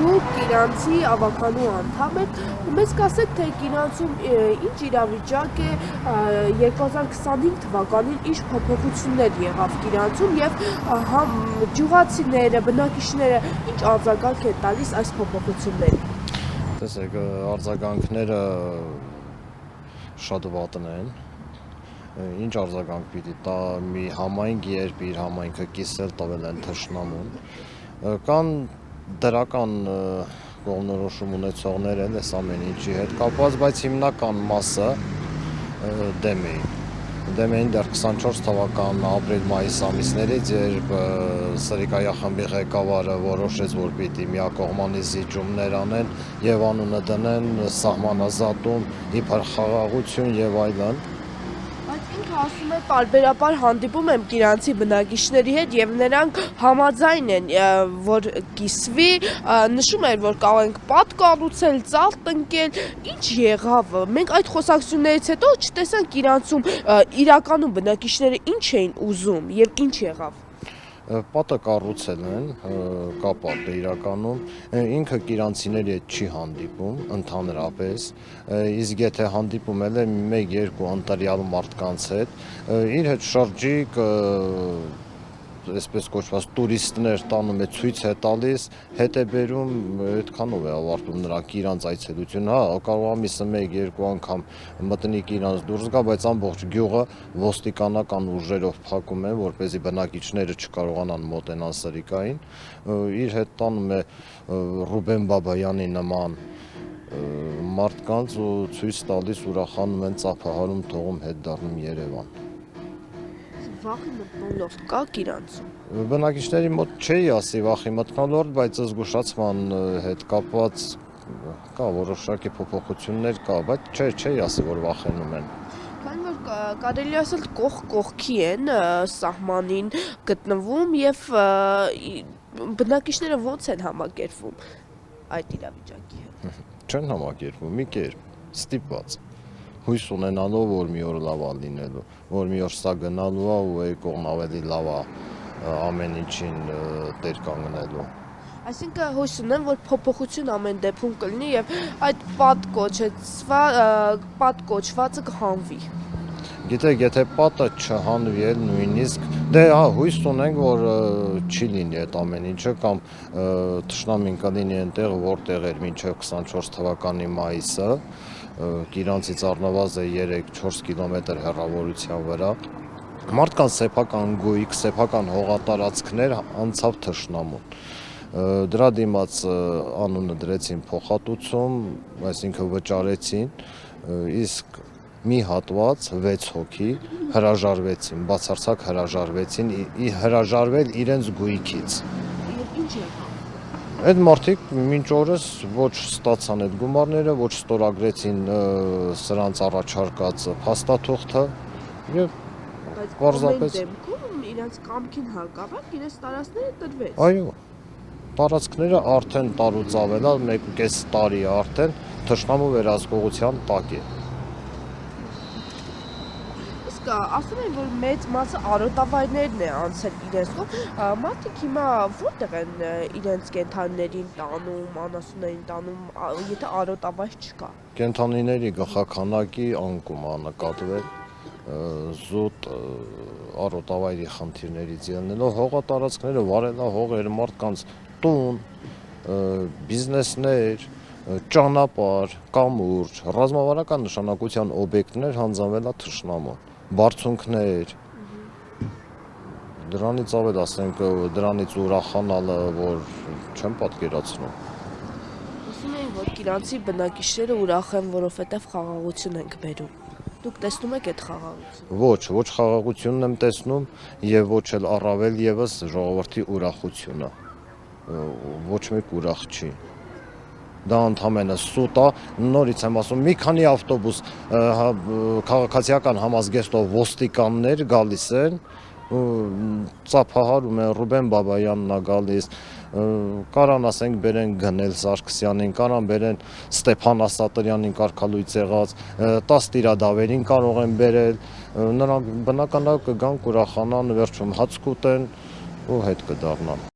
Դուք իրանցի ավականու անդամ եք, մեզ կասեք, թե իրանցում ինչ իրավիճակ է 2025 թվականին ինչ փոփոխություններ եղավ իրանցում և ջուղացիները, բնակիչները ինչ արձագանք են տալիս այս փոփոխություններին։ Տեսեք, արձագանքները շատ վատն են, ինչ արձագանք պիտի տա մի համայնք, երբ իր համայնքը կիսել տվել են թշնամուն, կան դրական կողմնորոշում ունեցողներ են այս ամեն ինչի հետ կապված, բայց հիմնական մասը դեմ էին դեռ 24 թվական ապրիլ-մայիս ամիսներից, երբ Սրիկայա խմբի ղեկավարը որոշեց, որ պիտի միակողմանի զիջումներ անեն և անունը դնեն սահմանազատում, իբր խաղաղություն և այլն։ Բայց ինքը ասում է պարբերաբար հանդիպում եմ իրանցի բնակիչների հետ և նրանք համաձայն են, որ կիսվի, նշում էր, որ կարող ենք պատ կառուցել, ծալ տնկել, ինչ եղավ, մենք այդ խոսակցություններից հետո չտեսանք իրանցում իրականում բնակիչները ինչ էին ուզում և ինչ եղավ։ Պատը կառուցել են, կա պատը իրականում, ինքը իրանցիների հետ չի հանդիպում ընդհանրապես, իսկ եթե հանդիպում էլ է 1-2 ընտրյալ մարդկանց հետ, իր հետ շրջիկ այսպես կոչված տուրիստներ տանում է, ցույց է տալիս, հետ է բերում, այդքանով է ավարտում նրանք իրանց այցելությունը, կարող ամիսը 1-2 անգամ մտնի իրանց դուրս գա, բայց ամբողջ գյուղը ոստիկանական ուժերով փակում են, որպեսզի բնակիչները չկարողանան մոտենալ Սրիկային, իր հետ տանում է Ռուբեն Բաբայանի նման մարդկանց ու ցույց տալիս, ուրախանում են, ծափահարում, թողում հետ դառնում Երևան։ Վախի մթնոլորտ կա իրանցում։ Բնակիչների մոտ չէի ասի վախի մթնոլորտ, բայց զգուշացման հետ կապված կա որոշակի փոփոխություններ կա, բայց չէի ասի, որ վախենում են։ Քանի որ կարելի ասել կողք կողքի են սահմանին գտնվում և բնակիչները ոնց են համակերպվում այդ իրավիճակի հետ։ Չեն համակերպվում, մի կերպ, ստիպված, հույս ունենալով, որ մի օր լավ է լինելու, որ մի օր սա գնալու է ու այդ կողմն ավելի լավ է ամեն ինչին տեր կանգնելու։ Այսինքն հույս ունեմ, որ փոփոխություն ամեն դեպքում կլինի և այդ պատ կոչվածը կհանվի։ Գիտեք, եթե պատը չհանվի էլ նույնիսկ, հույս ունենք, որ չի լինի այդ ամեն ինչը կամ թշնամին կլինի այնտեղ, որտեղ էր մինչև 24 թվականի մայիսը, իրանցից առնվազն 3-4 կիլոմետր հեռավորության վրա, մարդկանց սեփական գույք, սեփական հողատարածքներ անցավ թշնամուն։ Դրա դիմաց անունը դրեցին փոխհատուցում, այսինքն վճարեցին, իսկ մի հատված 6 հոգի հրաժարվեցին, բացարձակ հրաժարվել իրենց գույքից։ Եվ ինչ եղավ։ Այդ մարդիկ մինչ օրս ոչ ստացան այդ գումարները, ոչ ստորագրեցին սրանց առաջարկած փաստաթուղթը և պարզապես դեպքում իրենց կամքին հակառակ իրենց տարածքները տրվեց։ Այո, տարածքները արդեն տարուց ավել է, 1.5 տարի արդեն թշնամու վերահսկողության տակ է։ Իսկ ասում են, որ մեծ մասը արոտավայրներն է անցել իրենց կողմ, մարդիկ հիմա որտեղ են իրենց կենդանիներին տանում, անասուններին տանում, եթե արոտավայր չկա։ Կենդանիների գլխաքանակի անկում է նկատվել, զուտ արոտավայրի խնդիրներից ելնելով հողատարածքները վարելահողեր, մարդկանց տուն, բիզնեսներ, ճանապարհ, կամուրջ, ռազմավարական նշանակության օբյեկտներ հանձնվել է թշնամուն, բարձունքներ, դրանից ավել ասենք, դրանից ուրախանալը, որ չեմ պատկերացնում։ Ասում էին, որ իրանցի բնակիչները ուրախ են, որովհետև խաղաղություն ենք բերում։ Դուք տեսնում եք այդ խաղաղությունը։ Ոչ խաղաղությունն եմ տեսնում և ոչ էլ առավել ևս ժողովրդի ուրախությունը, ոչ մեկ ուրախ չի։ Դա ընդամենը սուտ է, նորից եմ ասում, մի քանի ավտոբուս քաղաքացիական համազգեստով ոստիկաններ գալիս են, ծափահարում են, Ռուբեն Բաբայանն է գալիս, կարան ասենք բերեն Գնել Սարգսյանին, կարան բերեն Ստեփան Ասատրյանին կարգալույծ եղած, 10 տիրադավերին կարող են բերել, նրանք բնականաբար կգան, կուրախանան, վերջում հաց կուտեն ու հետ կդառնան։